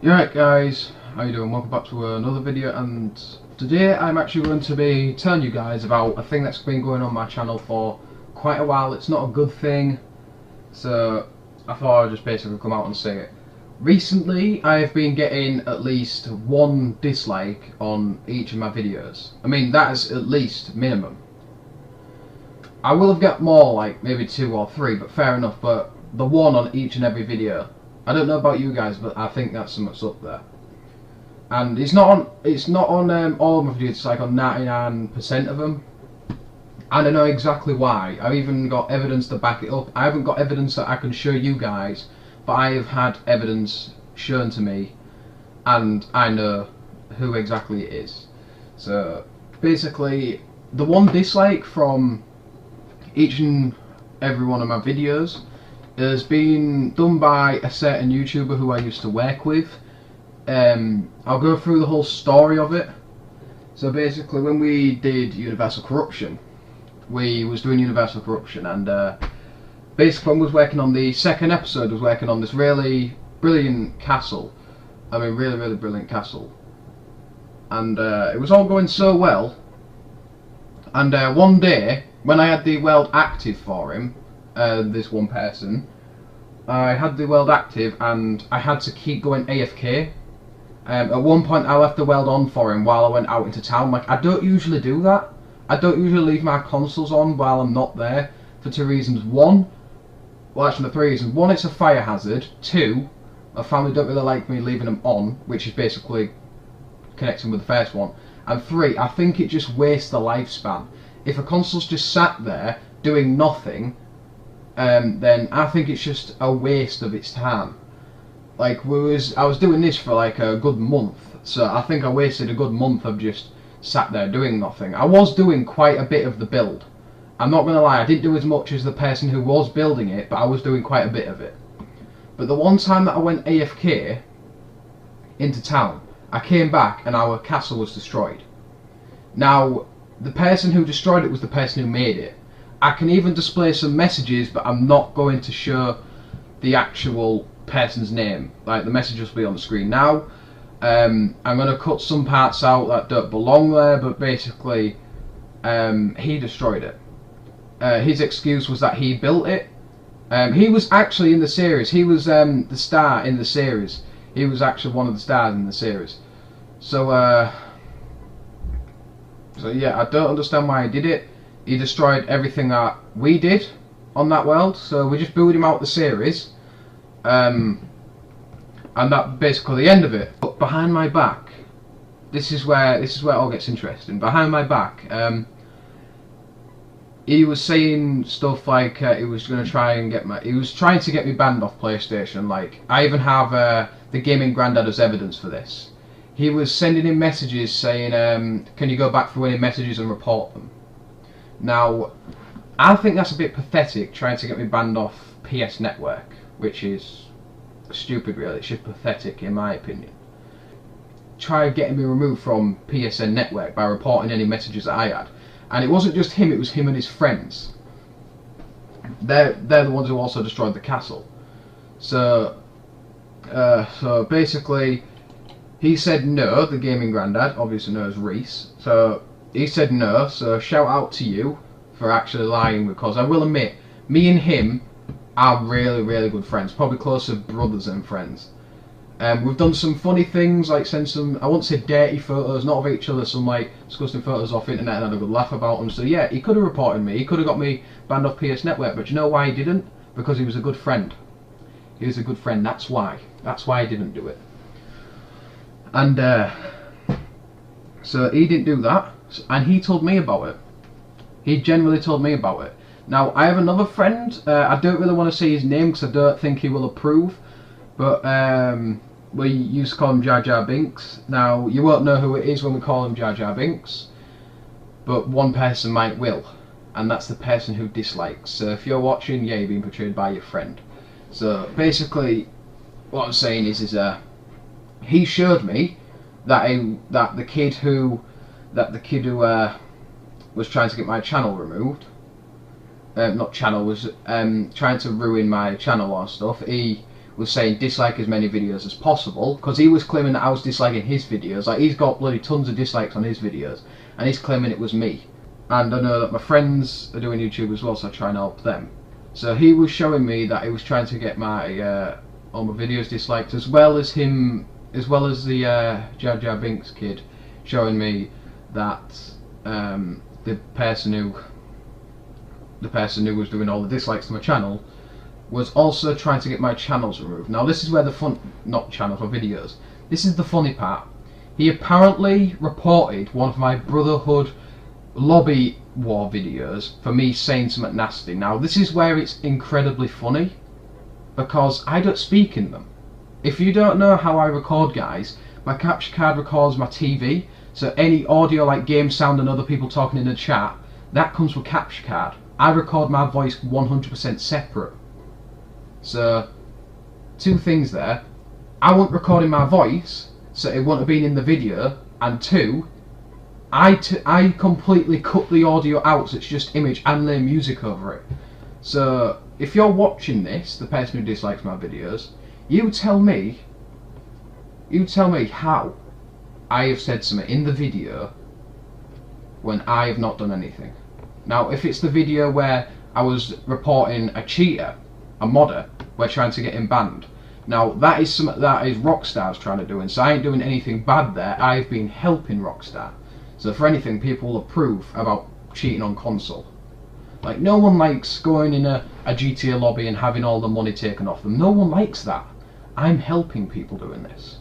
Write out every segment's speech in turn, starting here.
Alright guys, how you doing? Welcome back to another video, and today I'm actually going to be telling you guys about a thing that's been going on my channel for quite a while. It's not a good thing, so I thought I'd just basically come out and say it. Recently I've been getting at least one dislike on each of my videos. I mean, that is at least minimum. I will have got more, like maybe 2 or 3, but fair enough, but the one on each and every video. I don't know about you guys, but I think that's so much up there. And it's not on all of my videos. It's like on 99% of them. And I know exactly why. I've even got evidence to back it up. I haven't got evidence that I can show you guys, but I have had evidence shown to me, and I know who exactly it is. So basically, the one dislike from each and every one of my videos has been done by a certain YouTuber who I used to work with. I'll go through the whole story of it. So basically, when we did Universal Corruption, we was doing Universal Corruption, and basically when we was working on the second episode, was working on this really brilliant castle. I mean, really brilliant castle. And it was all going so well. And one day, when I had the world active for him, this one person, I had the world active and I had to keep going AFK. At one point I left the world on for him while I went out into town. Like, I don't usually do that. I don't usually leave my consoles on while I'm not there, for 2 reasons. One, well actually 3 reasons. One, it's a fire hazard. 2, my family don't really like me leaving them on, which is basically connecting with the first one. And 3, I think it just wastes the lifespan. If a console's just sat there doing nothing, then I think it's just a waste of its time. Like, I was doing this for like a good month, so I think I wasted a good month of just sat there doing nothing. I was doing quite a bit of the build. I'm not gonna lie, I didn't do as much as the person who was building it, but I was doing quite a bit of it. But the one time that I went AFK into town, I came back and our castle was destroyed. Now, the person who destroyed it was the person who made it. I can even display some messages, but I'm not going to show the actual person's name. Like, the message will be on the screen now. I'm going to cut some parts out that don't belong there, but basically, he destroyed it. His excuse was that he built it. He was actually in the series. He was the star in the series. He was actually one of the stars in the series. So yeah, I don't understand why he did it. He destroyed everything that we did on that world, so we just booted him out the series, and that's basically the end of it. But behind my back, this is where it all gets interesting. Behind my back, he was saying stuff like he was going to try and he was trying to get me banned off PlayStation. Like, I even have the gaming granddad as evidence for this. He was sending him messages saying, can you go back through any messages and report them? Now, I think that's a bit pathetic, trying to get me banned off PS Network, which is stupid really. It's just pathetic in my opinion. Try getting me removed from PSN Network by reporting any messages that I had. And it wasn't just him, it was him and his friends. They're the ones who also destroyed the castle. So basically, he said no, the gaming granddad, obviously known as Reese. So he said no, so shout out to you for actually lying, because I will admit, me and him are really good friends, probably closer brothers than friends. We've done some funny things, like send some, I won't say dirty photos, not of each other, some like disgusting photos off internet, and had a good laugh about them. So yeah, he could have reported me, he could have got me banned off PS Network, but you know why he didn't? Because he was a good friend. He was a good friend, that's why he didn't do it. And so he didn't do that, and he told me about it. He genuinely told me about it. Now, I have another friend, I don't really want to say his name because I don't think he will approve, but we used to call him Jar Jar Binks. Now, you won't know who it is when we call him Jar Jar Binks, but one person might will, and that's the person who dislikes. So if you're watching, yeah, you're being portrayed by your friend. So basically, what I'm saying is he showed me that the kid who was trying to get my channel removed, was trying to ruin my channel or stuff. He was saying dislike as many videos as possible, because he was claiming that I was disliking his videos. Like, he's got bloody tons of dislikes on his videos, and he's claiming it was me. And I know that my friends are doing YouTube as well, so I try and help them. So he was showing me that he was trying to get my all my videos disliked, as well as the Jar Jar Binks kid showing me that the person who was doing all the dislikes to my channel was also trying to get my channels removed. Now this is where not channels or videos. This is the funny part. He apparently reported one of my Brotherhood lobby war videos for me saying something nasty. Now this is where it's incredibly funny, because I don't speak in them. If you don't know how I record, guys, my capture card records my TV, so any audio like game sound and other people talking in the chat, that comes from capture card. I record my voice 100% separate. So, two things there. I wasn't recording my voice, so it wouldn't have been in the video, and two, I completely cut the audio out, so it's just image and lay music over it. So, if you're watching this, the person who dislikes my videos, you tell me how I have said something in the video when I have not done anything. Now, if it's the video where I was reporting a cheater, a modder, we're trying to get him banned. Now, that is something that is Rockstar's trying to do, and so I ain't doing anything bad there. I've been helping Rockstar. So for anything, people will approve about cheating on console. Like, no one likes going in a GTA lobby and having all the money taken off them. No one likes that. I'm helping people doing this.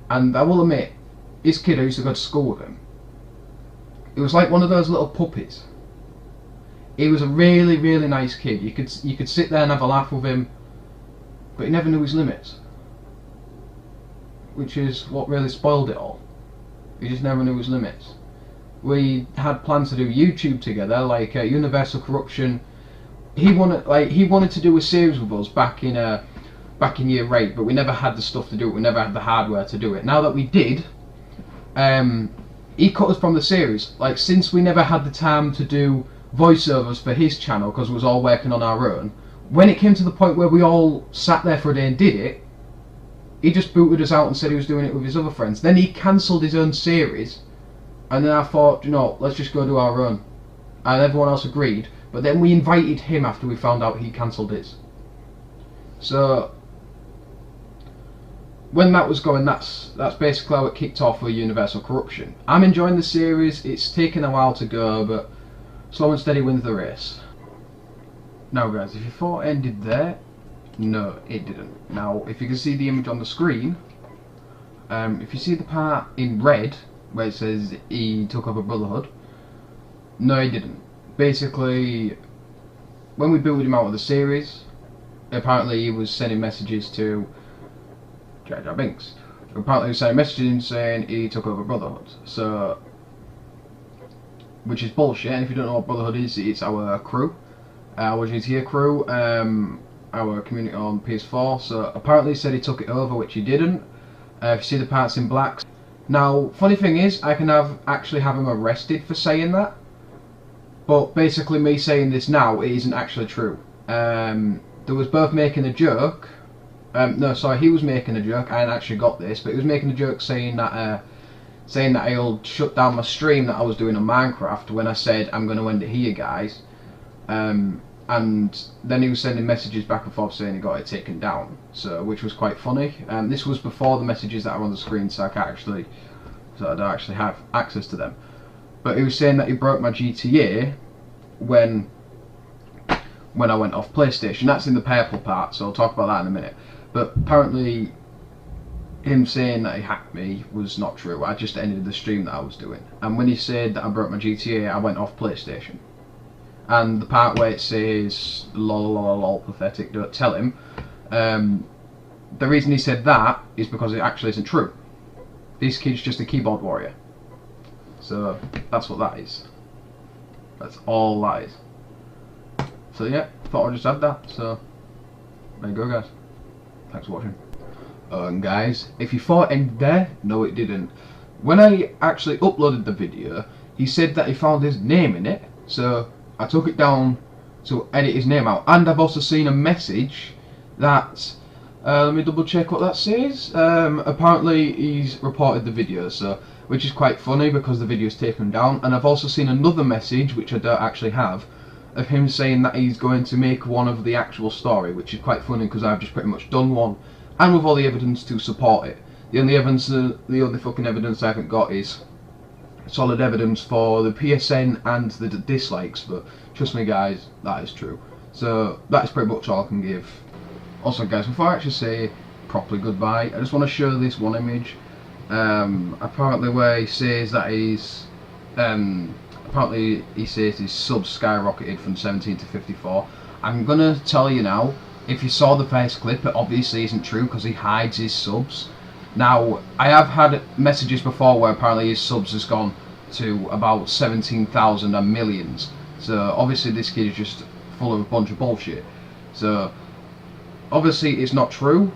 And I will admit, this kid I used to go to school with him, it was like one of those little puppies. He was a really, really nice kid. You could sit there and have a laugh with him, but he never knew his limits, which is what really spoiled it all. He just never knew his limits. We had plans to do YouTube together, like Universal Corruption. He wanted to do a series with us back in year 8, but we never had the stuff to do it. We never had the hardware to do it. Now that we did, he cut us from the series. Like, since we never had the time to do voiceovers for his channel because we was all working on our own, when it came to the point where we all sat there for a day and did it, he just booted us out and said he was doing it with his other friends. Then he cancelled his own series, and then I thought, you know, let's just go do our own. And everyone else agreed, but then we invited him after we found out he cancelled his. So when that was going, that's basically how it kicked off with Universal Corruption. I'm enjoying the series. It's taken a while to go, but slow and steady wins the race. Now guys, if you thought it ended there, no, it didn't. Now, if you can see the image on the screen, if you see the part in red where it says he took over Brotherhood, no, he didn't. Basically, when we booted him out of the series, apparently he was sending messages to Jar Jar Binks. Apparently he was sending messages saying he took over Brotherhood. So, which is bullshit. And if you don't know what Brotherhood is, it's our crew, our GTA crew, our community on PS4. So apparently he said he took it over, which he didn't. If you see the parts in black. Now, funny thing is, I can actually have him arrested for saying that. But basically, me saying this now, it isn't actually true. There was both making a joke. No, sorry, he was making a joke. I hadn't actually got this, but he was making a joke saying that I'll shut down my stream that I was doing on Minecraft when I said I'm going to end it here, guys. And then he was sending messages back and forth saying he got it taken down, so which was quite funny. This was before the messages that are on the screen, so I don't actually have access to them. But he was saying that he broke my GTA when I went off PlayStation. That's in the purple part, so I'll talk about that in a minute. But apparently, him saying that he hacked me was not true. I just ended the stream that I was doing. And when he said that I broke my GTA, I went off PlayStation. And the part where it says lol lol lol pathetic, don't tell him, the reason he said that is because it actually isn't true. This kid's just a keyboard warrior. So that's what that is. That's all that is. So yeah, thought I'd just add that. So there you go, guys. Thanks for watching. And guys, if you thought it ended there, no it didn't. When I actually uploaded the video, he said that he found his name in it, so I took it down to edit his name out. And I've also seen a message that Let me double check what that says. Apparently he's reported the video, so which is quite funny because the video's taken down. And I've also seen another message, which I don't actually have, of him saying that he's going to make one of the actual story, which is quite funny because I've just pretty much done one, and with all the evidence to support it. The only fucking evidence I haven't got is solid evidence for the PSN and the dislikes, but trust me guys, that is true. So that is pretty much all I can give. Also guys, before I actually say properly goodbye, I just want to show this one image. Apparently where he says that he's apparently he says his subs skyrocketed from 17 to 54. I'm gonna tell you now, if you saw the first clip, it obviously isn't true because he hides his subs. Now, I have had messages before where apparently his subs has gone to about 17,000 and millions. So obviously this kid is just full of a bunch of bullshit. So obviously it's not true.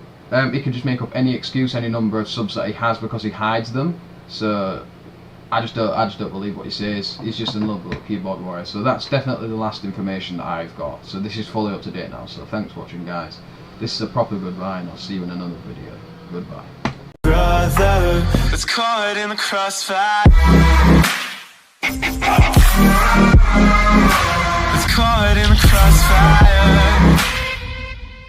He can just make up any excuse, any number of subs that he has because he hides them. So I just don't believe what he says. He's just in love with a keyboard warrior. So that's definitely the last information that I've got. So this is fully up to date now. So thanks for watching guys. This is a proper goodbye and I'll see you in another video. Goodbye. Brother, that's caught in the crossfire. It's caught in the crossfire.